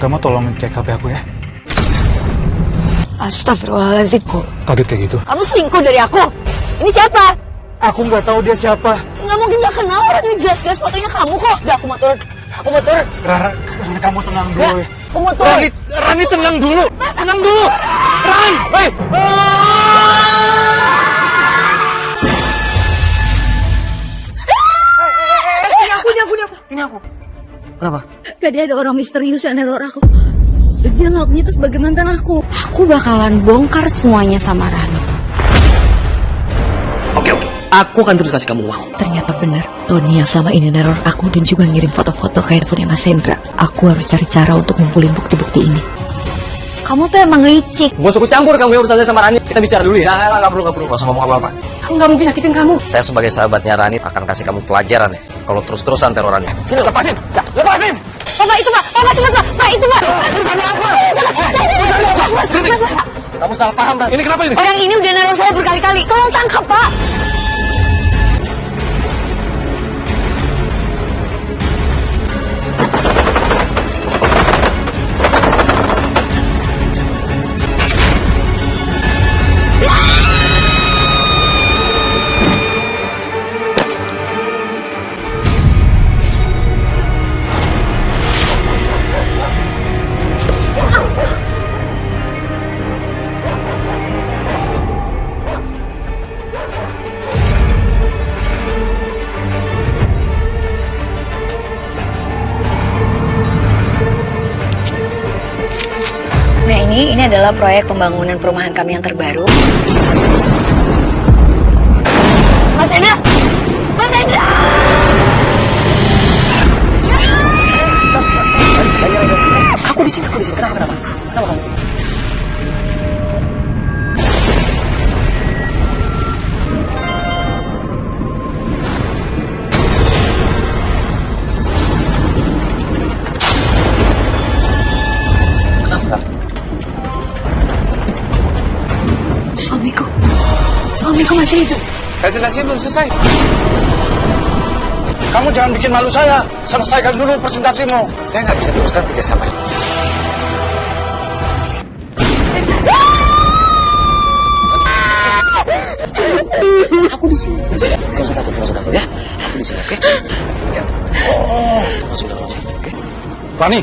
kamu tolong cek HP aku ya. Astagfirullahaladzim. Kok kaget kayak gitu? Kamu selingkuh dari aku? Ini siapa? Aku nggak tahu dia siapa. Nggak mungkin nggak kenal, orang ini jelas-jelas fotonya kamu kok. Udah, aku mau turun. Aku mau turun. Rara, kamu tenang dulu ya. Aku mau turun. Rani tenang dulu. Tenang dulu. Ran, hei. Ini aku. Kenapa? Tadi ada orang misterius yang neror aku. Dia ngakunya itu sebagai mantan aku. Aku bakalan bongkar semuanya sama Rani. Oke. Aku akan terus kasih kamu uang. Ternyata benar, Tony yang sama ini neror aku dan juga ngirim foto-foto ke handphonenya Mas Hendra. Aku harus cari cara untuk ngumpulin bukti-bukti ini. Kamu tuh emang licik. Gak usah aku campur kamu yang urusan saya sama Rani. Kita bicara dulu ya. Nggak perlu. Gak usah ngomong apa-apa. Aku nggak mungkin nyakitin kamu. Saya sebagai sahabatnya Rani akan kasih kamu pelajaran ya. Kalau terus-terusan terorannya. Sini, lepasin. Ya, lepasin. Pak, itu Pak. Pak, cepet Pak. Pak, itu Pak. Mas. Kamu salah paham, Rani. Ini kenapa ini? Orang ini udah neror saya berkali-kali. Tolong tangkap, Pak. Nah, ini adalah proyek pembangunan perumahan kami yang terbaru. Mas Hendra! Mas Hendra! Aku di sini. Kenapa kamu? Suamiku masih hidup. Presentasi belum selesai. Kamu jangan bikin malu saya. Selesaikan dulu presentasimu. Saya nggak bisa teruskan kerjasama ini. Aku di sini. Gak usah takut ya. Aku di sini, oke? Ya. Masuk. Oke. Rani,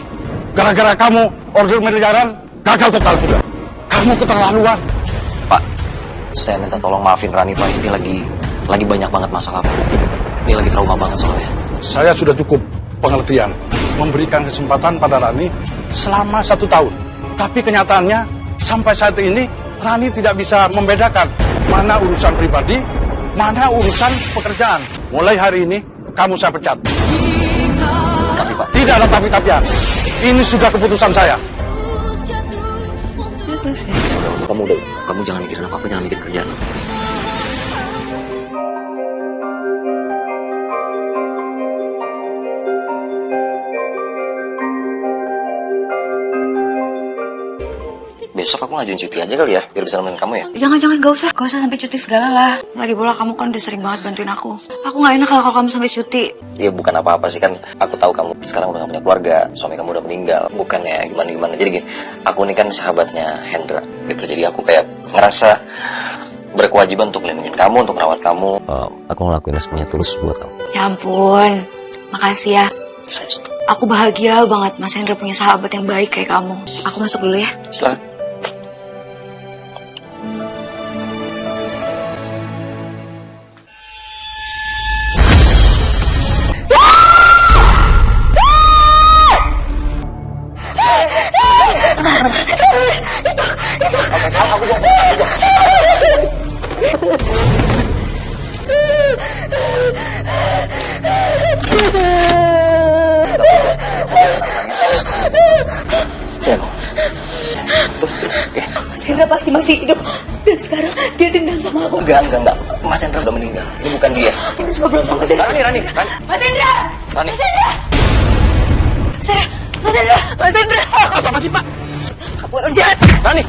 gara-gara kamu order miliaran gagal total sudah. Kamu keterlaluan. Pak, saya minta tolong maafin Rani, Pak. Ini lagi banyak banget masalah, Pak. Dia lagi trauma banget soalnya. Saya sudah cukup pengertian memberikan kesempatan pada Rani selama 1 tahun. Tapi kenyataannya sampai saat ini Rani tidak bisa membedakan mana urusan pribadi, mana urusan pekerjaan. Mulai hari ini kamu saya pecat. Tapi, Pak, Tidak ada tapi-tapian. Ini sudah keputusan saya. kamu jangan mikirin apa-apa, jangan mikirin kerjaan. Besok aku ngajuin cuti aja kali ya, biar bisa nemenin kamu ya. Jangan, gak usah sampai cuti segala lah. Lagi pula kamu kan udah sering banget bantuin aku. Aku gak enak kalau kamu sampai cuti. Ya bukan apa-apa sih, kan aku tahu kamu sekarang udah gak punya keluarga, suami kamu udah meninggal. Bukannya gimana-gimana. Jadi gini, aku ini kan sahabatnya Hendra gitu. Jadi aku kayak ngerasa berkewajiban untuk melindungi kamu, untuk merawat kamu. Aku ngelakuin semuanya tulus buat kamu. Ya ampun, makasih ya. Saya Aku bahagia banget Mas Hendra punya sahabat yang baik kayak kamu. Aku masuk dulu ya. silakan. Mas Hendra pasti masih hidup. Dan sekarang dia dendam sama aku. Enggak. Mas Hendra udah meninggal. Ini bukan dia. Aku harus ngobrol sama Mas Hendra. Rani. Mas Hendra! Rani. Mas Hendra! Apa sih, Pak? Kamu orang jahat! Rani.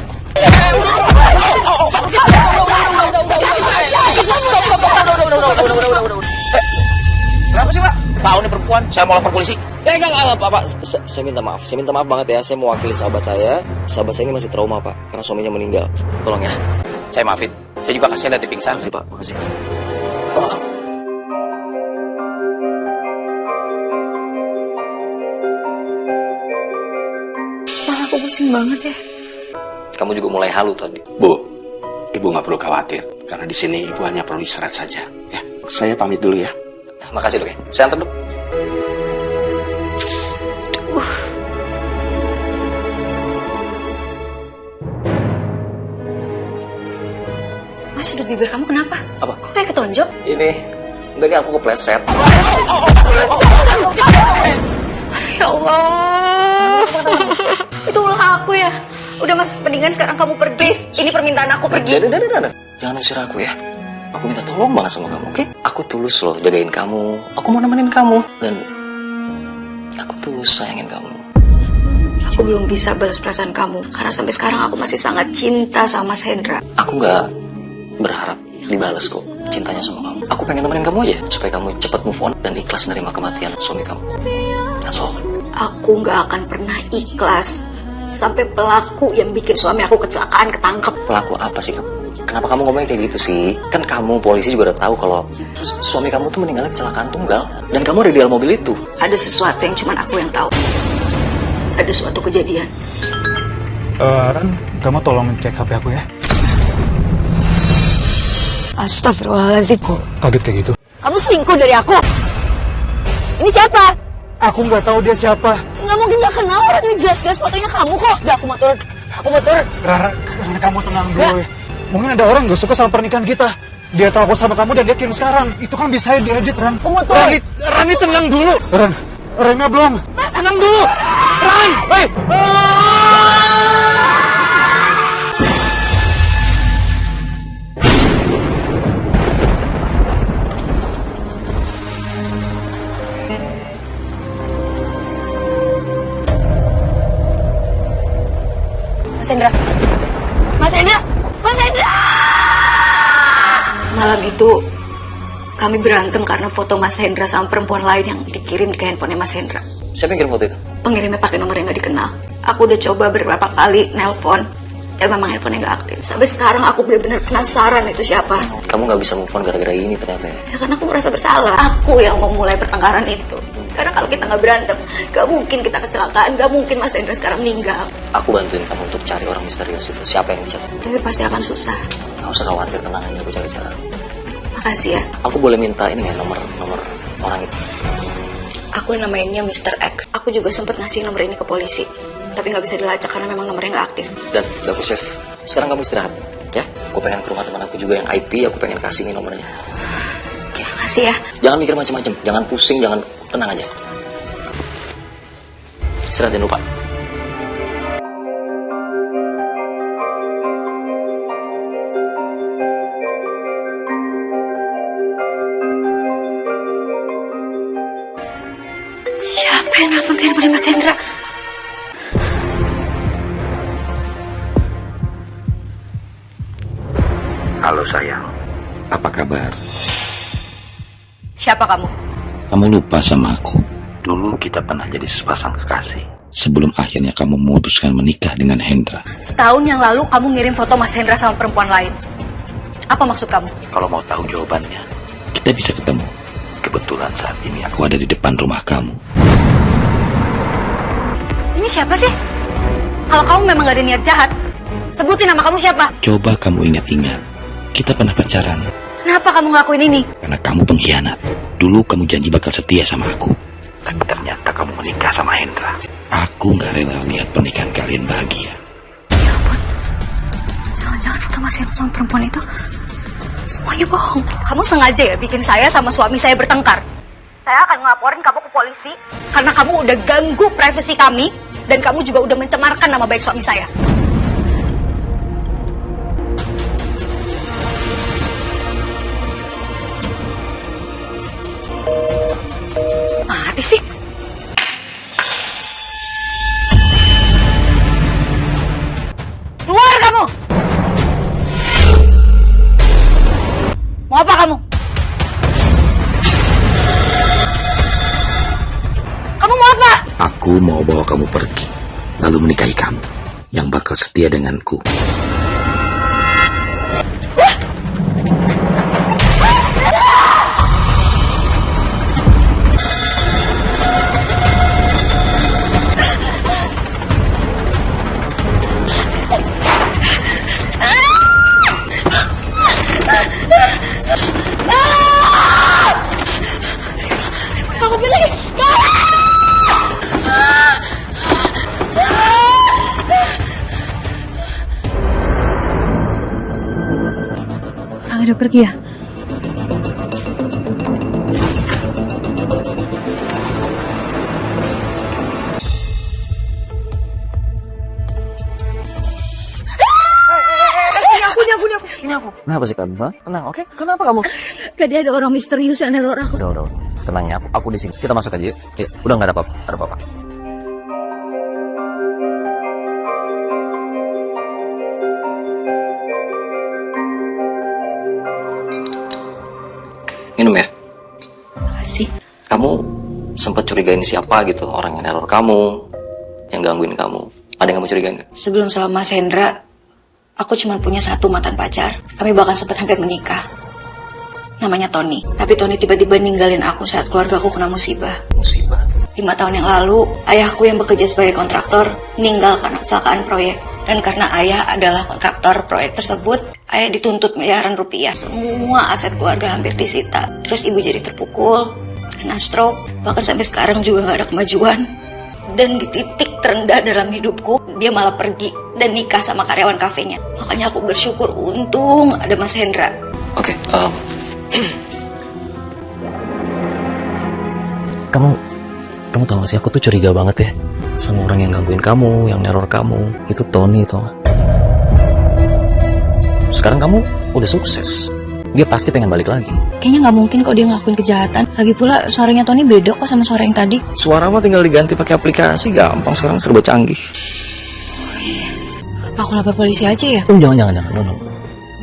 Kenapa sih, Pak? Tahu nih perempuan, saya mau lapor polisi. Enggak, Pak. Saya minta maaf. Saya minta maaf banget ya. Saya mewakili sahabat saya. Sahabat saya ini masih trauma, Pak. Karena suaminya meninggal. Tolong ya. Saya maafin. Saya juga kasih lihat di pingsan. Makasih, Pak. Makasih. Malah aku pusing banget ya. Kamu juga mulai halu tadi. Bu, ibu nggak perlu khawatir karena di sini ibu hanya perlu istirahat saja. Ya, saya pamit dulu ya. Makasih, Dok ya. Saya antar, Dok. Mas, udah bibir kamu kenapa? Apa? Kok kayak ketonjok? Ini aku kepleset. Ya Allah. Itu ulah aku ya. Udah Mas, mendingan sekarang kamu pergi. Ini permintaan aku pergi. Udah. Jangan usir aku ya. Aku minta tolong banget sama kamu, oke? Aku tulus loh jagain kamu. Aku mau nemenin kamu. Dan aku tulus sayangin kamu. Aku belum bisa balas perasaan kamu. Karena sampai sekarang aku masih sangat cinta sama Mas Hendra. Aku nggak berharap dibalas kok cintanya sama kamu. Aku pengen nemenin kamu aja. Supaya kamu cepat move on dan ikhlas nerima kematian suami kamu. That's all. Aku gak akan pernah ikhlas sampai pelaku yang bikin suami aku kecelakaan ketangkep. Pelaku apa sih kamu? Kenapa kamu ngomongnya kayak gitu sih? Kan kamu polisi juga udah tahu kalau suami kamu tuh meninggalnya kecelakaan tunggal. Dan kamu ada di dalam mobil itu. Ada sesuatu yang cuma aku yang tahu. Ada suatu kejadian. Ran, kamu tolong cek HP aku ya. Astagfirullahaladzim. Kok kaget kayak gitu? Kamu selingkuh dari aku. Ini siapa? Aku nggak tahu dia siapa. Nggak mungkin gak kenal orang ini, jelas-jelas fotonya kamu kok. Udah, aku mau turun. Rara, kamu tenang dulu ya. Mungkin ada orang gak suka sama pernikahan kita. Dia tahu aku sama kamu dan dia kirim sekarang. Itu kan bisa diedit, Ran. Aku mau turun. Rani tenang dulu. Remnya belum. Tenang dulu. Ran, hei. Mas Hendra. Mas Hendra. Mas Hendra. Malam itu kami berantem karena foto Mas Hendra sama perempuan lain yang dikirim ke handphonenya Mas Hendra. Siapa yang kirim foto itu? Pengirimnya pakai nomor yang gak dikenal. Aku udah coba beberapa kali nelpon. Ya memang handphonenya gak aktif. Sampai sekarang aku benar-benar penasaran itu siapa. Kamu nggak bisa move on gara-gara ini ternyata ya? Ya karena aku merasa bersalah. Aku yang memulai pertengkaran itu. Karena kalau kita nggak berantem, gak mungkin kita kecelakaan, gak mungkin Mas Hendra sekarang meninggal. Aku bantuin kamu untuk cari orang misterius itu. Siapa yang bicara? Tapi pasti akan susah. Gak usah khawatir, tenang aja, aku cari cara. Makasih ya. Aku boleh minta ini nggak nomor orang itu? Aku namanya Mr. X. Aku juga sempat ngasih nomor ini ke polisi. Tapi nggak bisa dilacak karena memang nomornya nggak aktif. Dan udah aku save. Sekarang kamu istirahat, ya? Aku pengen ke rumah teman aku juga yang IT. Aku pengen kasih ini nomornya. Oke, makasih ya. Jangan mikir macam-macam, jangan pusing, jangan, tenang aja. Istirahat jangan lupa. Siapa yang nelfon ke handphone Mas Hendra? Halo sayang, apa kabar? Siapa kamu? Kamu lupa sama aku. Dulu kita pernah jadi sepasang kekasih. Sebelum akhirnya kamu memutuskan menikah dengan Hendra. Setahun yang lalu kamu ngirim foto Mas Hendra sama perempuan lain. Apa maksud kamu? Kalau mau tahu jawabannya, kita bisa ketemu. Kebetulan saat ini aku ada di depan rumah kamu. Ini siapa sih? Kalau kamu memang gak ada niat jahat, sebutin nama kamu siapa? Coba kamu ingat-ingat, kita pernah pacaran. Kenapa kamu ngelakuin ini? Karena kamu pengkhianat. Dulu kamu janji bakal setia sama aku. Tapi ternyata kamu menikah sama Hendra. Aku gak rela lihat pernikahan kalian bahagia. Ya ampun. Jangan-jangan foto Mas Hendra sama perempuan itu semuanya bohong. Kamu sengaja ya bikin saya sama suami saya bertengkar. Saya akan ngelaporin kamu ke polisi karena kamu udah ganggu privasi kami dan kamu juga udah mencemarkan nama baik suami saya. Mati sih. Keluar kamu. Mau apa kamu? Kamu mau apa? Aku mau bawa kamu pergi, lalu menikahi kamu, yang bakal setia denganku. Aku bilang, orang udah pergi ya? Ini aku. Kenapa sih kamu? Tenang, oke? Kenapa kamu? Tadi ada orang misterius yang neror aku. Udah. Tenang ya, aku di sini. Kita masuk aja yuk. Ya, udah nggak ada apa-apa. Ada apa-apa. Minum ya. Makasih. Kamu sempat curigain siapa gitu, orang yang neror kamu, yang gangguin kamu. Ada yang kamu curigain nggak? Sebelum sama Mas Hendra, aku cuma punya satu mantan pacar. Kami bahkan sempat hampir menikah. Namanya Tony. Tapi Tony tiba-tiba ninggalin aku saat keluarga aku kena musibah. Musibah. 5 tahun yang lalu, ayahku yang bekerja sebagai kontraktor meninggal karena kecelakaan proyek. Dan karena ayah adalah kontraktor proyek tersebut, ayah dituntut miliaran rupiah. Semua aset keluarga hampir disita. Terus ibu jadi terpukul, kena stroke, bahkan sampai sekarang juga nggak ada kemajuan. Dan di titik terendah dalam hidupku, dia malah pergi dan nikah sama karyawan kafenya. Makanya aku bersyukur untung ada Mas Hendra. Oke, kamu tau gak sih, aku tuh curiga banget ya sama orang yang gangguin kamu, yang neror kamu. Itu Tony, tau gak? Sekarang kamu udah sukses, dia pasti pengen balik lagi. Kayaknya nggak mungkin kok dia ngelakuin kejahatan. Lagi pula suaranya Tony beda kok sama suara yang tadi. Suara mah tinggal diganti pakai aplikasi, gampang sekarang, serba canggih. Apa aku lapor polisi aja ya? Jangan, no.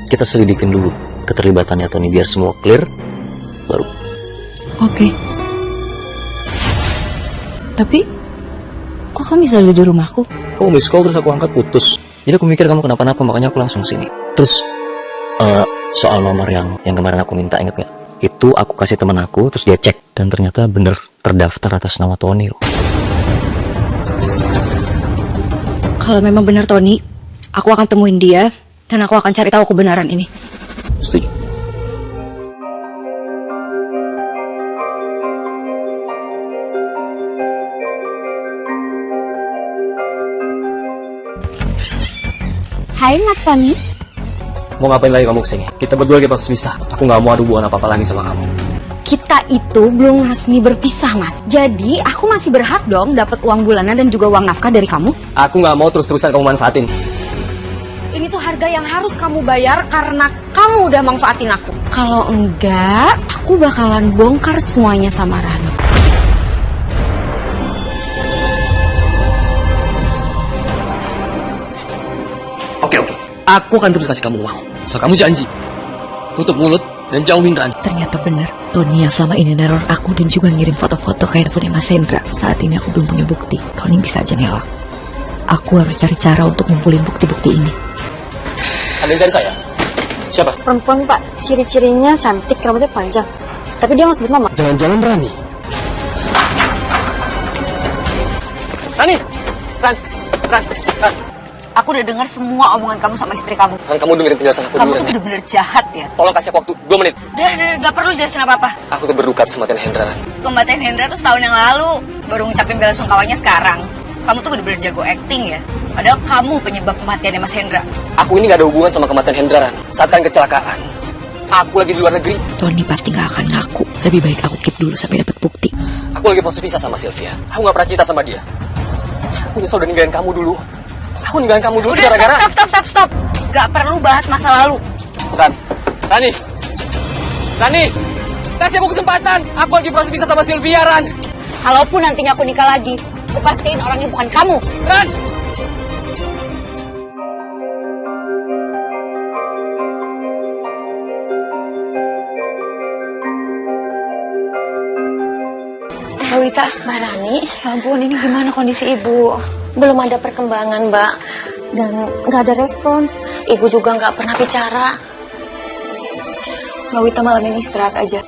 Kita selidikin dulu keterlibatannya Tony biar semua clear, baru. Oke. Tapi kok kamu bisa ada di rumahku? Kamu miss call terus aku angkat putus. Jadi aku mikir kamu kenapa-napa, makanya aku langsung sini. Terus soal nomor yang kemarin aku minta, inget nggak? Itu aku kasih teman aku, terus dia cek dan ternyata bener terdaftar atas nama Tony. Kalau memang benar Tony, aku akan temuin dia dan aku akan cari tahu kebenaran ini. Setuju. Hai Mas Tony. Mau ngapain lagi kamu kesini? Kita berdua lagi pas pisah. Aku nggak mau ada hubungan apa-apa lagi sama kamu. Kita itu belum resmi berpisah Mas. Jadi aku masih berhak dong dapat uang bulanan dan juga uang nafkah dari kamu. Aku nggak mau terus-terusan kamu manfaatin. Ini tuh harga yang harus kamu bayar karena kamu udah manfaatin aku. Kalau enggak, aku bakalan bongkar semuanya sama Rani. Oke. Aku akan terus kasih kamu uang. So kamu janji. Tutup mulut dan jauhin Rani. Ternyata benar, Tony yang selama ini neror aku dan juga ngirim foto-foto ke handphone Mas Hendra. Saat ini aku belum punya bukti. Tony bisa aja ngelak. Aku harus cari cara untuk ngumpulin bukti-bukti ini. Ada yang cari saya? Siapa? Perempuan Pak, ciri-cirinya cantik, rambutnya panjang. Tapi dia nggak sebut nama. Jangan-jangan Rani. Rani. Aku udah dengar semua omongan kamu sama istri kamu. Kan kamu dengerin penjelasan aku Kamu dulu, tuh Rani. bener-bener jahat ya. Tolong kasih aku waktu 2 menit. Udah, gak perlu jelasin apa-apa. Aku tuh berduka atas kematian Hendra, Rani. Kematian Hendra tuh setahun yang lalu. Baru ngucapin bela sungkawanya sekarang. Kamu tuh bener-bener jago acting ya. Padahal kamu penyebab kematiannya Mas Hendra. Aku ini gak ada hubungan sama kematian Hendra, Rani. Saat kan kecelakaan, aku lagi di luar negeri. Tony pasti gak akan ngaku. Lebih baik aku keep dulu sampai dapat bukti. Aku lagi proses pisah sama Sylvia. Aku gak pernah cinta sama dia. Aku nyesel udah ninggalin kamu dulu. Aku ninggalin kamu dulu Udah, gara-gara... stop. Gak perlu bahas masa lalu. Rani, kasih aku kesempatan. Aku lagi proses pisah sama Sylvia, Ran. Kalaupun nantinya aku nikah lagi, aku pastiin orangnya bukan kamu. Ran! Tahu Wita. Mbak Rani, ya ampun ini gimana kondisi ibu? Belum ada perkembangan, Mbak. Dan nggak ada respon. Ibu juga nggak pernah bicara. Mbak Wita malam ini istirahat aja.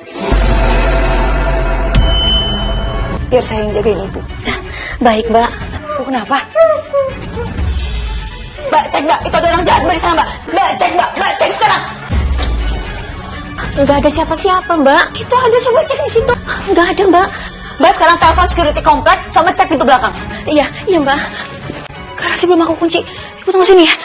Biar saya yang jagain ibu. Baik, Mbak. Bu, kenapa? Mbak, cek Mbak, itu ada orang jahat Mbak di sana Mbak. Mbak, cek sekarang. Nggak ada siapa-siapa, Mbak. Itu ada, coba cek di situ. Nggak ada, Mbak. Mbak, sekarang telepon security komplek sama cek pintu belakang. Iya, Mbak. Karena sebelum aku kunci, ibu tunggu sini ya.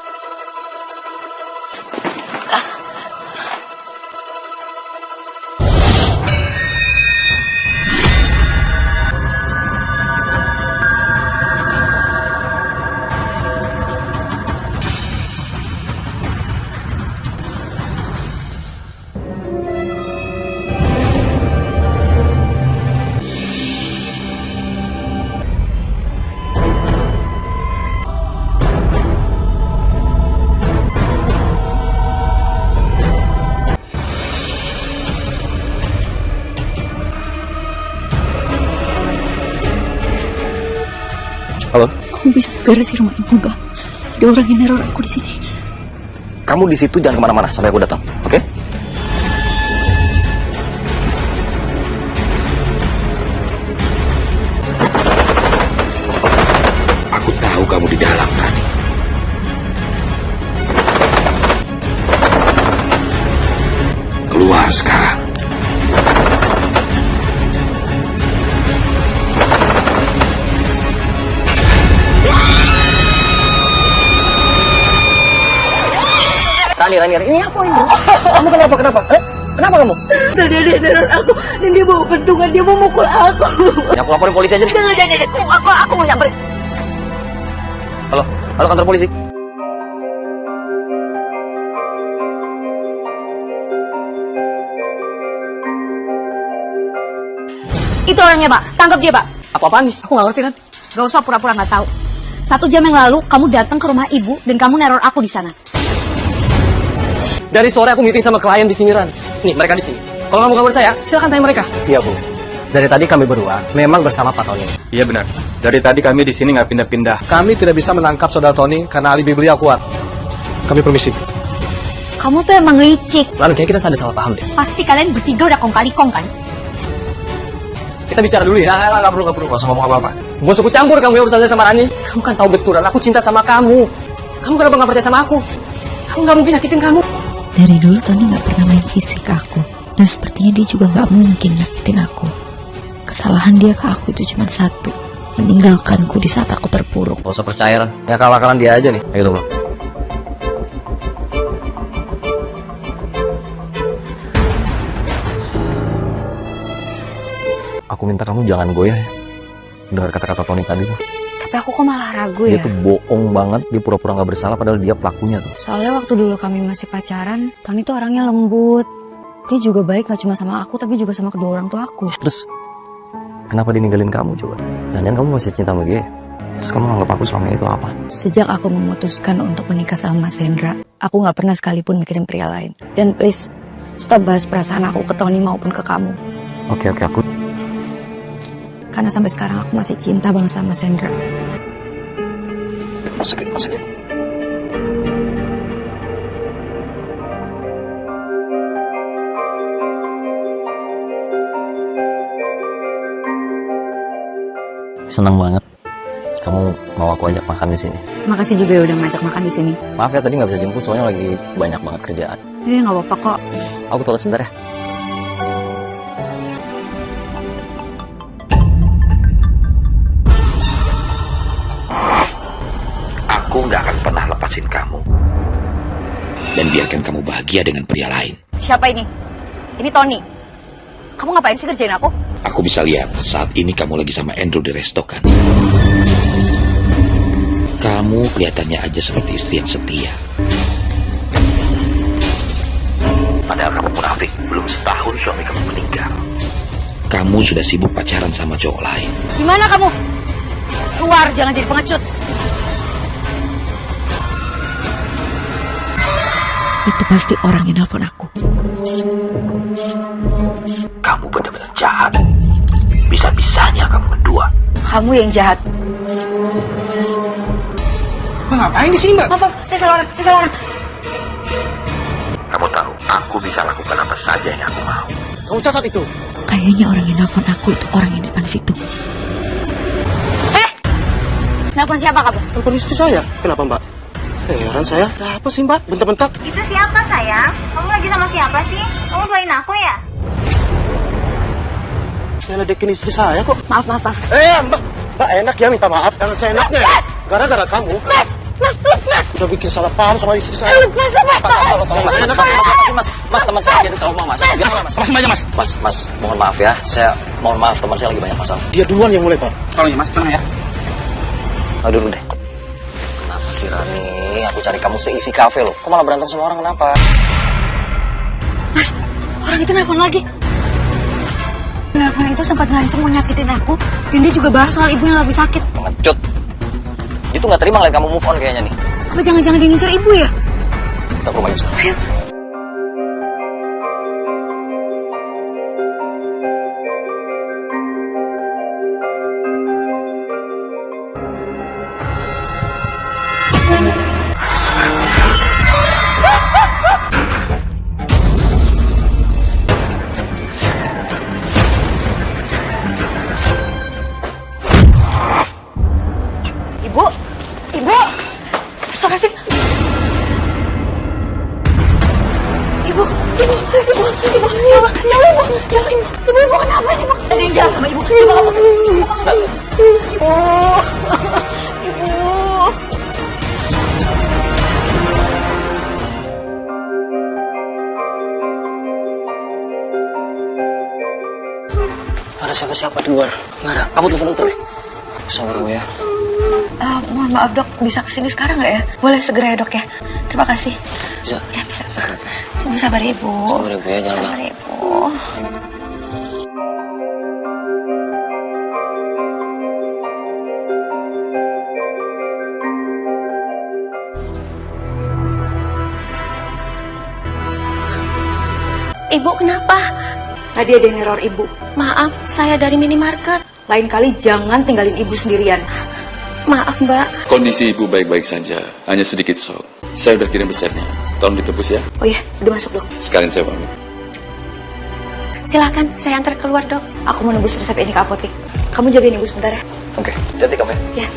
Halo? Kamu bisa beres di rumah ibu nggak? Ada orang yang neror aku di sini. Kamu di situ jangan kemana-mana sampai aku datang, oke? Aku tahu kamu di dalam, Rani. Keluar sekarang. Rani, ini aku ini. Kamu kenapa? Kenapa kamu? Tadi ada yang neror aku dan dia bawa pentungan, dia mau mukul aku. Ya, aku laporin polisi aja deh. Jangan, aku mau nyamperin. Halo kantor polisi. Itu orangnya Pak, tangkap dia Pak. Apa-apaan nih? Aku nggak ngerti kan? Gak usah pura-pura nggak tahu. 1 jam yang lalu kamu datang ke rumah ibu dan kamu neror aku di sana. Dari sore aku meeting sama klien di sini, Ran. Nih, mereka di sini. Kalau kamu nggak percaya, silakan tanya mereka. Iya, Bu. Dari tadi kami berdua memang bersama Pak Tony. Iya benar. Dari tadi kami di sini nggak pindah-pindah. Kami tidak bisa menangkap saudara Tony karena alibi beliau kuat. Kami permisi. Kamu tuh emang licik. Ran, kayak kita ada salah paham deh. Pasti kalian bertiga udah kong kali kong kan? Kita bicara dulu ya. Nggak perlu. Nggak usah ngomong apa-apa. Gue suku campur kamu ya urusan saya sama Rani. Kamu kan tahu betul, Ran. Aku cinta sama kamu. Kamu kenapa nggak percaya sama aku? Aku nggak mungkin nyakitin kamu. Dari dulu Tony nggak pernah main fisik ke aku. Dan sepertinya dia juga nggak mungkin nyakitin aku. Kesalahan dia ke aku itu cuma satu. Meninggalkanku di saat aku terpuruk. Gak usah percaya, Ran. Ya kalah-kalahan dia aja nih. Ayo tuh, Bro. Aku minta kamu jangan goyah ya. Dengar kata-kata Tony tadi tuh. Tapi aku kok malah ragu Dia ya? tuh bohong banget. Dia pura-pura gak bersalah padahal dia pelakunya tuh. Soalnya waktu dulu kami masih pacaran, Tony tuh orangnya lembut. Dia juga baik gak cuma sama aku, tapi juga sama kedua orang tua aku. Terus kenapa dia ninggalin kamu coba? Jangan kamu masih cinta sama dia. Terus kamu anggap aku selama itu apa? Sejak aku memutuskan untuk menikah sama Mas Hendra, aku gak pernah sekalipun mikirin pria lain. Dan please, stop bahas perasaan aku ke Tony maupun ke kamu. Oke, aku. Karena sampai sekarang aku masih cinta banget sama Mas Hendra. Sakit. Senang banget kamu mau aku ajak makan di sini. Makasih juga ya udah ngajak makan di sini. Maaf ya tadi nggak bisa jemput soalnya lagi banyak banget kerjaan. Iya nggak apa-apa kok. Aku toilet sebentar ya. Aku nggak akan pernah lepasin kamu. Dan biarkan kamu bahagia dengan pria lain. Siapa ini? Ini Tony. Kamu ngapain sih kerjain aku? Aku bisa lihat saat ini kamu lagi sama Andrew di resto kan. Kamu kelihatannya aja seperti istri yang setia. Padahal kamu munafik. Belum setahun suami kamu meninggal. Kamu sudah sibuk pacaran sama cowok lain. Gimana kamu? Keluar, jangan jadi pengecut. Itu pasti orang yang nelfon aku. Kamu benar-benar jahat. Bisa-bisanya kamu berdua. Kamu yang jahat. Mbak, ngapain di sini, Mbak? Maaf, saya salah orang. Kamu tahu, aku bisa lakukan apa saja yang aku mau. Kamu catat itu. Kayaknya orang yang nelfon aku itu orang yang di depan situ. Nelfon siapa kamu? Telepon istri saya. Kenapa, Mbak? Heran saya. Ada apa sih, Mbak? Bentar-bentar. Itu siapa sayang? Kamu lagi sama siapa sih? Kamu doain aku ya? Saya ledekin istri saya kok. Maaf. Mbak. Mbak, enak ya minta maaf. Jangan saya enaknya ya. Gara-gara kamu. Mas, Udah bikin salah paham sama istri saya. Mas, Mas, teman saya jadi trauma, Mas. Biasa, Mas. Sama aja, Mas. Mas, mohon maaf ya. Saya mohon maaf, teman saya lagi banyak masalah. Dia duluan yang mulai, Pak. Tolong ya, Mas. Tenang ya. Aduh dulu deh. Kenapa sih Rani? Aku cari kamu seisi kafe loh. Kok malah berantem sama orang, kenapa? Mas, orang itu nelfon lagi. Nelfon itu sempat ngancem mau nyakitin aku, dan dia juga bahas soal ibu yang lagi sakit. Pengecut. Dia tuh gak terima ngeliat kamu move on kayaknya nih. Apa jangan-jangan dia ngincer ibu ya? Kita ke rumah Ibu sekarang. Ayo. Ibu, astagfirullahaladzim. Ibu, kenapa ini, Bu? Ada yang jalan sama ibu. Coba kamu tuh. Ibu. Gak ada siapa-siapa di luar. Gak ada. Kamu telepon dokter ya? Sabar Bu ya. Mohon maaf dok, bisa kesini sekarang nggak ya? Boleh segera ya dok ya. Terima kasih. Bisa? Ya bisa. Ibu sabar ya ibu. Sabar ya Bu ya, jangan. Sabar ya ibu. Ibu kenapa? Tadi ada yang neror ibu. Maaf, saya dari minimarket. Lain kali jangan tinggalin ibu sendirian. Maaf mbak. Kondisi ibu baik-baik saja, hanya sedikit shock. Saya udah kirim resepnya, tolong ditebus ya. Oh iya, udah masuk dok. Sekalian saya pamit. Silakan, saya antar keluar dok. Aku mau nebus resep ini ke apotek. Kamu jagain ibu sebentar ya. Oke, hati kamu ya. Ya.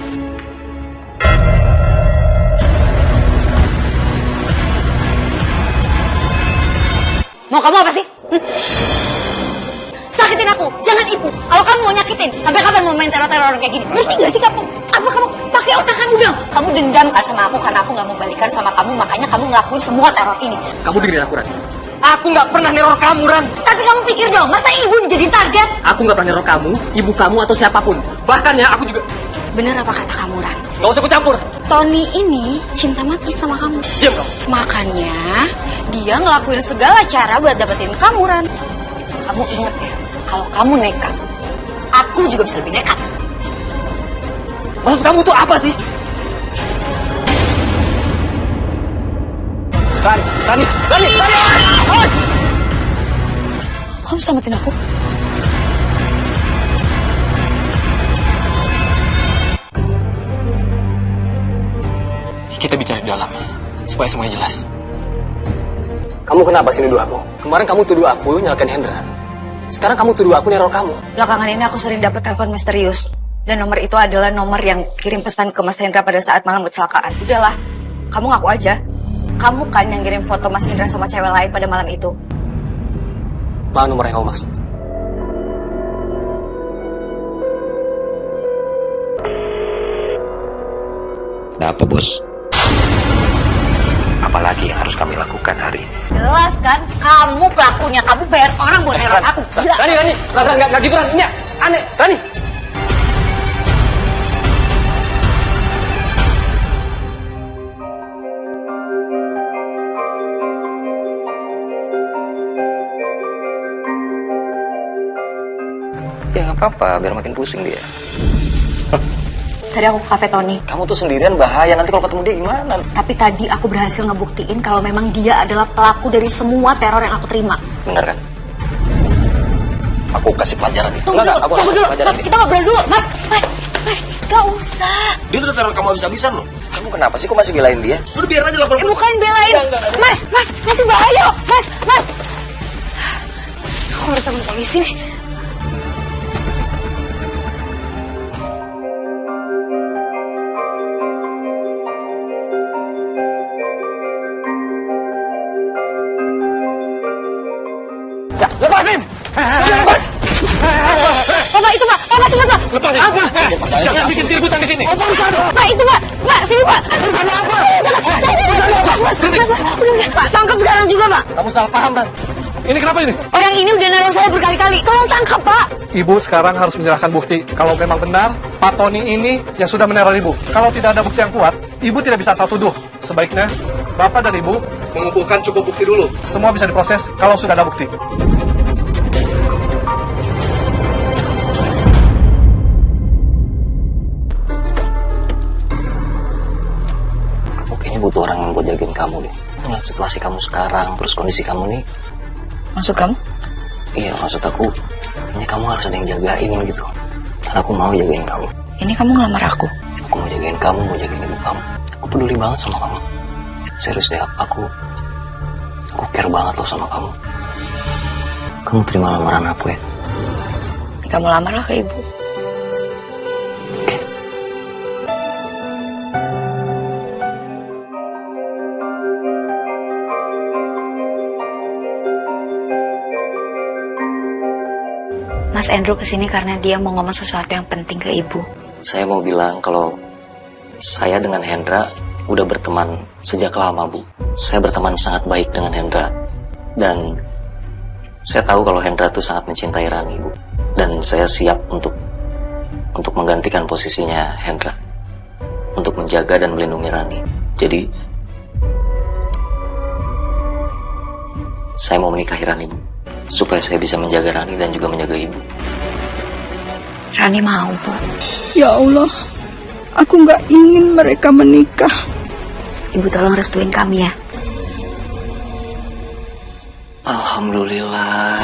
Mau kamu apa sih? Sakitin aku, jangan ibu. Kalau kamu mau nyakitin, sampai kapan mau main teror-teror kayak gini? Ngerti gak sih kamu? Apa kamu pakai otak kamu dong? Kamu dendam kan sama aku karena aku gak mau balikan sama kamu, makanya kamu ngelakuin semua teror ini. Kamu dengerin aku, Ran. Aku nggak pernah neror kamu, Ran. Tapi kamu pikir dong, masa ibu jadi target? Aku nggak pernah neror kamu, ibu kamu atau siapapun. Bahkan ya, aku juga... Bener apa kata kamu, Ran? Nggak usah ikut campur. Tony ini cinta mati sama kamu. Diam kamu. Makanya dia ngelakuin segala cara buat dapetin kamu, Ran. Kamu inget ya, kalau kamu nekat, aku juga bisa lebih nekat. Maksud kamu tuh apa sih? Rani! Kamu selamatin aku? Kita bicara di dalam, supaya semuanya jelas. Kamu kenapa sih nuduh aku? Kemarin kamu tuduh aku nyalakan Hendra. Sekarang kamu tuduh aku neror kamu. Belakangan ini aku sering dapat telepon misterius. Dan nomor itu adalah nomor yang kirim pesan ke Mas Hendra pada saat malam kecelakaan. Udahlah, kamu ngaku aja. Kamu kan yang kirim foto Mas Hendra sama cewek lain pada malam itu. Mana nomor yang kamu maksud? Ada apa, Bos? Apalagi yang harus kami lakukan hari ini? Jelas kan, kamu pelakunya. Kamu bayar orang buat neror aku. Gila. Rani! Nggak gitu, Rani. Ini aneh, Rani! Ya nggak apa-apa, biar makin pusing dia. Tadi aku ke cafe Tony. Kamu tuh sendirian bahaya, nanti kalau ketemu dia gimana? Tapi tadi aku berhasil ngebuktiin kalau memang dia adalah pelaku dari semua teror yang aku terima. Bener kan? Aku kasih pelajaran itu. Tunggu dulu, Aku tunggu kasih dulu. pelajaran Mas, kita ngobrol dulu. Mas, gak usah. Dia tuh udah teror kamu habis-habisan loh. Kamu kenapa sih kok masih belain dia? Udah biar aja lapor. Bukan belain. Mas, nanti bahaya. Mas. Aku harus sama polisi nih. Lepasin! Bos! Pak, itu Pak! Pak, cepat Pak! Lepasin! Apa? Jangan bikin keributan di sini! Pak, itu Pak! Pak, sini Pak! Mas! Udah, Pak, tangkap sekarang juga Pak! Kamu salah paham, Ran. Ini kenapa ini? Orang ini udah neror saya berkali-kali. Tolong tangkap Pak! Ibu sekarang harus menyerahkan bukti. Kalau memang benar, Pak Tony ini yang sudah meneror Ibu. Kalau tidak ada bukti yang kuat, Ibu tidak bisa asal tuduh. Sebaiknya, Bapak dan Ibu mengumpulkan cukup bukti dulu. Semua bisa diproses kalau sudah ada bukti. Kayaknya butuh orang yang buat jagain kamu deh. Ngeliat situasi kamu sekarang, terus kondisi kamu nih. Maksud kamu? Iya, maksud aku, ini kamu harus ada yang jagain gitu. Dan aku mau jagain kamu. Ini kamu ngelamar aku? Aku mau jagain kamu, mau jagain ibu kamu. Aku peduli banget sama kamu. Serius deh, aku care banget loh sama kamu. Kamu terima lamaran aku ya? Kamu lamarlah ke ibu. Mas Andrew kesini karena dia mau ngomong sesuatu yang penting ke ibu. Saya mau bilang kalau saya dengan Hendra udah berteman sejak lama, Bu. Saya berteman sangat baik dengan Hendra. Dan saya tahu kalau Hendra tuh sangat mencintai Rani, Bu. Dan saya siap untuk menggantikan posisinya Hendra. Untuk menjaga dan melindungi Rani. Jadi, saya mau menikahi Rani, Bu. Supaya saya bisa menjaga Rani dan juga menjaga ibu. Rani mau, Bu. Ya Allah, aku nggak ingin mereka menikah. Ibu tolong restuin kami ya. Alhamdulillah,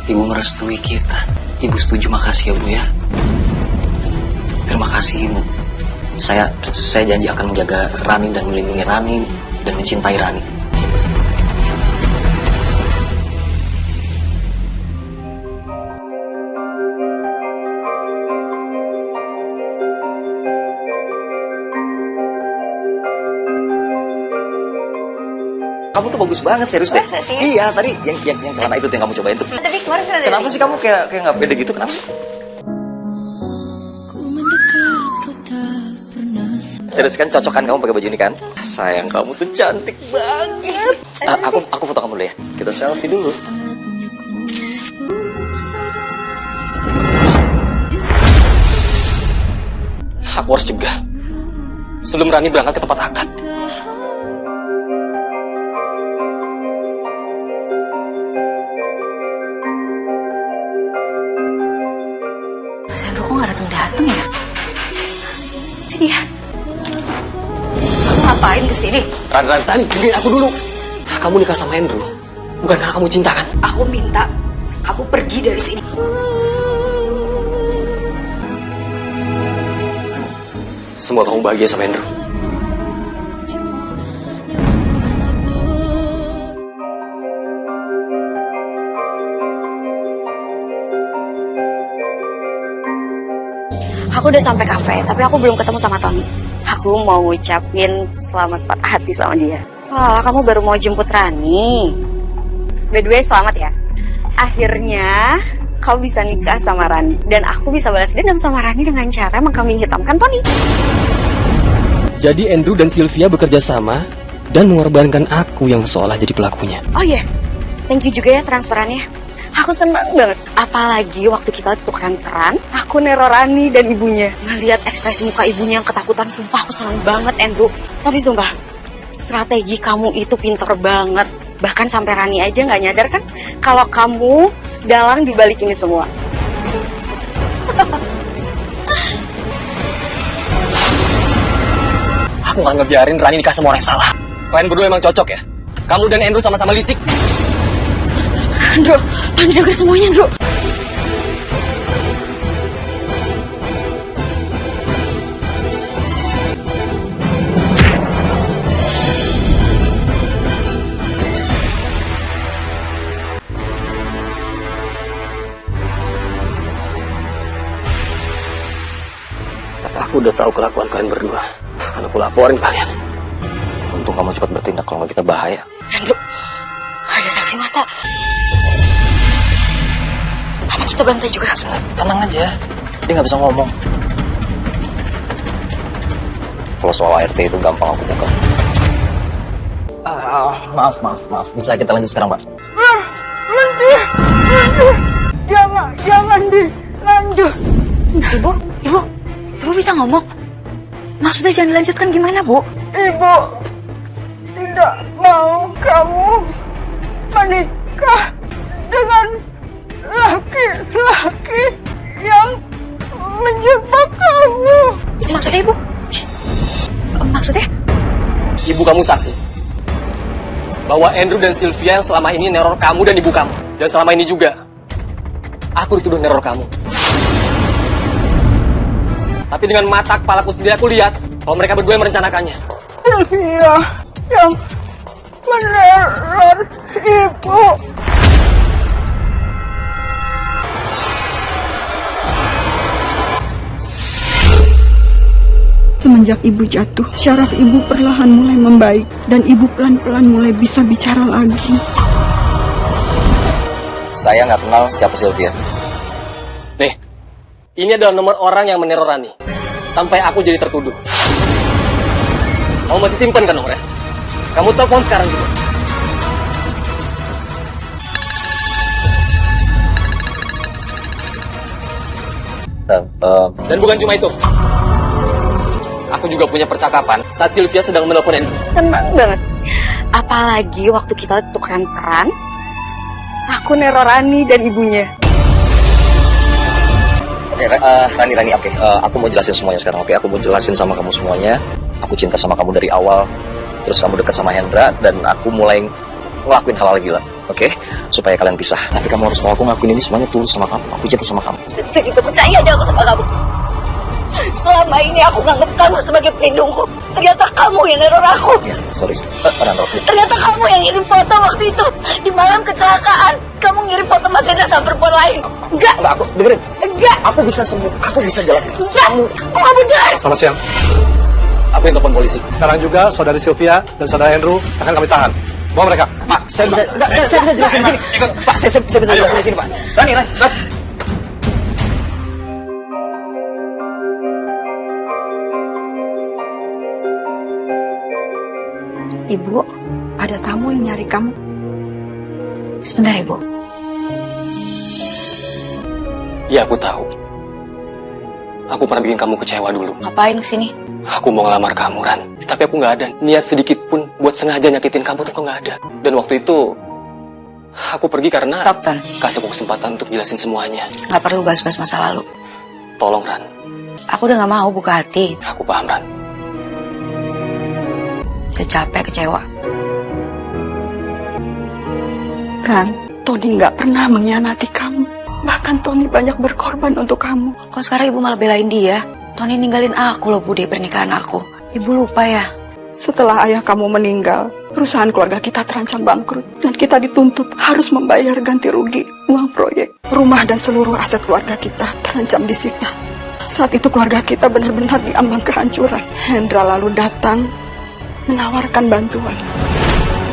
ibu merestui kita. Ibu setuju, makasih ya Bu ya. Terima kasih Ibu. Saya janji akan menjaga Rani dan melindungi Rani dan mencintai Rani. Kamu tuh bagus banget, serius deh. Masa sih? Iya, tadi yang celana itu tuh yang kamu cobain tuh. Tapi kemarin sudah Kenapa sih kamu kayak nggak pede gitu? Kenapa sih? Serius kan, cocok kan kamu pakai baju ini kan? Sayang, kamu tuh cantik banget. Aku foto kamu dulu ya. Kita selfie dulu. Aku harus cegah sebelum Rani berangkat ke tempat akad. Mas Andrew kok nggak datang ya? Itu dia. Kamu ngapain kesini? Rani, dengerin aku dulu. Kamu nikah sama Andrew bukan karena kamu cinta kan? Aku minta kamu pergi dari sini. Semua kamu bahagia sama Andrew. Aku udah sampai kafe, tapi aku belum ketemu sama Tony. Aku mau ngucapin selamat patah hati sama dia. Wah, kamu baru mau jemput Rani. By the way, selamat ya. Akhirnya kau bisa nikah sama Rani. Dan aku bisa balas dendam sama Rani dengan cara mengkambing hitamkan Tony. Jadi Andrew dan Sylvia bekerja sama dan mengorbankan aku yang seolah jadi pelakunya. Oh iya, thank you juga ya transferannya. Aku senang banget. Apalagi waktu kita tukeran peran, aku neror Rani dan ibunya. Ngeliat ekspresi muka ibunya yang ketakutan, sumpah aku senang banget Andrew. Tapi sumpah, strategi kamu itu pinter banget. Bahkan sampai Rani aja nggak nyadar kan kalau kamu dalang dibalik ini semua. Aku gak ngebiarin Rani nikah sama orang yang salah. Kalian berdua emang cocok ya? Kamu dan Andrew sama-sama licik. Andrew, Tony denger semuanya Andrew. udah tahu kelakuan kalian berdua. Akan aku laporin kalian. Untung kamu cepat bertindak, kalau nggak kita bahaya. Hendro, ada saksi mata. Apa kita bantai juga? Tenang aja, dia nggak bisa ngomong. Kalau soal ART itu gampang aku buka. Maaf. Bisa kita lanjut sekarang, Pak? Jangan dilanjut. Ibu bisa ngomong? Maksudnya jangan dilanjutkan gimana, Bu? Ibu tidak mau kamu menikah dengan laki-laki yang menjebak kamu. Maksudnya, Ibu? Maksudnya? Ibu kamu saksi bahwa Andrew dan Sylvia yang selama ini neror kamu dan ibu kamu. Dan selama ini juga aku dituduh neror kamu. Tapi dengan mata kepalaku sendiri aku lihat kalau mereka berdua yang merencanakannya. Sylvia yang meneror ibu. Semenjak ibu jatuh, syaraf ibu perlahan mulai membaik dan ibu pelan-pelan mulai bisa bicara lagi. Saya nggak kenal siapa Sylvia. Nih, ini adalah nomor orang yang meneror Rani. Sampai aku jadi tertuduh. Kamu masih simpen kan nomornya? Kamu telepon sekarang juga. Dan bukan cuma itu. Aku juga punya percakapan saat Sylvia sedang menelpon Andrew. Tenang banget. Apalagi waktu kita tukeran peran, aku neror Rani dan ibunya. Oke, Rani, oke. Aku mau jelasin semuanya sekarang, oke? Aku mau jelasin sama kamu semuanya. Aku cinta sama kamu dari awal. Terus kamu dekat sama Hendra, dan aku mulai ngelakuin hal-hal gila, oke? Supaya kalian pisah. Tapi kamu harus tahu aku ngelakuin ini semuanya tulus sama kamu. Aku cinta sama kamu. Jadi percaya deh aku sama kamu. Selama ini aku nganggap kamu sebagai pelindungku. Ternyata kamu yang neror aku. Ya, sorry. Ternyata kamu yang ngirim foto waktu itu. Di malam kecelakaan, kamu ngirim foto Mas Hendra sama perempuan lain. Enggak, aku dengerin. Enggak. Aku bisa sembuh. Aku bisa jelasin. Kamu benar. Selamat siang. Aku yang telepon polisi. Sekarang juga saudari Sylvia dan saudara Andrew akan kami tahan. Bawa mereka. Pak, saya bisa jelasin di sini. Pak, saya bisa jelasin di sini, Pak. Rani. Ibu, ada tamu yang nyari kamu. Sebentar, Ibu. Ya, aku tahu. Aku pernah bikin kamu kecewa dulu. Ngapain kesini? Aku mau ngelamar kamu, Ran. Tapi aku nggak ada niat sedikit pun buat sengaja nyakitin kamu, tuh nggak ada. Dan waktu itu, aku pergi karena... Stop, Tan. Kasih aku kesempatan untuk jelasin semuanya. Nggak perlu bahas-bahas masa lalu. Tolong, Ran. Aku udah nggak mau buka hati. Aku paham, Ran. Udah capek, kecewa. Ran, Tony nggak pernah mengkhianati kamu. Bahkan Tony banyak berkorban untuk kamu. Kok sekarang ibu malah belain dia? Tony ninggalin aku loh, Bu, di pernikahan aku. Ibu lupa ya? Setelah ayah kamu meninggal, perusahaan keluarga kita terancam bangkrut. Dan kita dituntut harus membayar ganti rugi, uang proyek. Rumah dan seluruh aset keluarga kita terancam disita. Saat itu keluarga kita benar-benar diambang kehancuran. Hendra lalu datang menawarkan bantuan.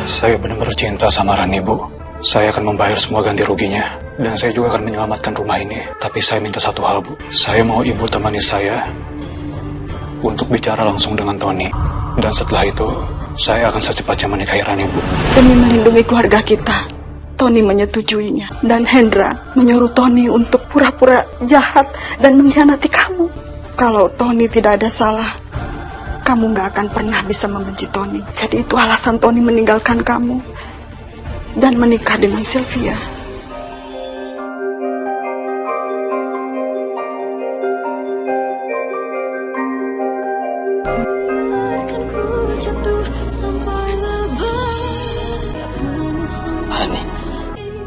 Saya benar-benar cinta sama Rani, Bu. Saya akan membayar semua ganti ruginya. Dan saya juga akan menyelamatkan rumah ini. Tapi saya minta satu hal, Bu. Saya mau Ibu temani saya untuk bicara langsung dengan Tony. Dan setelah itu, saya akan secepatnya menikahi Rani, Bu. Demi melindungi keluarga kita, Tony menyetujuinya. Dan Hendra menyuruh Tony untuk pura-pura jahat dan mengkhianati kamu. Kalau Tony tidak ada salah, kamu gak akan pernah bisa membenci Tony. Jadi itu alasan Tony meninggalkan kamu dan menikah dengan Sylvia. Hani.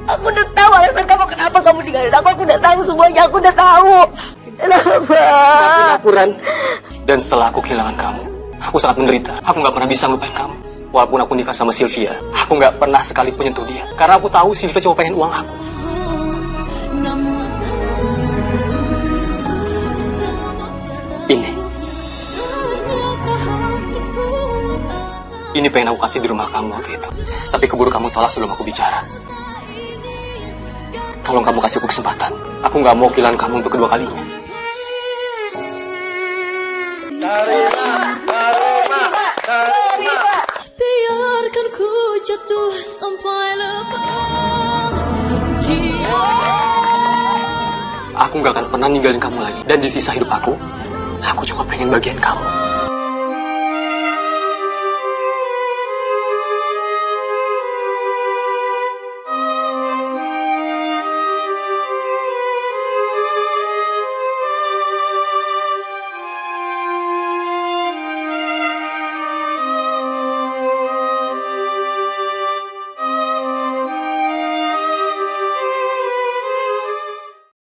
Aku udah tahu alasan kamu kenapa kamu tinggalin aku. Aku udah tahu semuanya. Aku udah tahu. Kenapa? Aku, Ran. Dan setelah aku kehilangan kamu, aku sangat menderita. Aku gak pernah bisa ngelupain kamu. Walaupun aku nikah sama Sylvia, aku gak pernah sekalipun nyentuh dia. Karena aku tahu Sylvia cuma pengen uang aku. Ini Ini pengen aku kasih di rumah kamu waktu itu. Tapi keburu kamu tolak sebelum aku bicara. Tolong kamu kasih aku kesempatan. Aku nggak mau kehilangan kamu untuk kedua kalinya. Biarkan ku jatuh sampai lepas dia. Aku nggak akan pernah ninggalin kamu lagi. Dan di sisa hidup aku cuma pengen bagian kamu.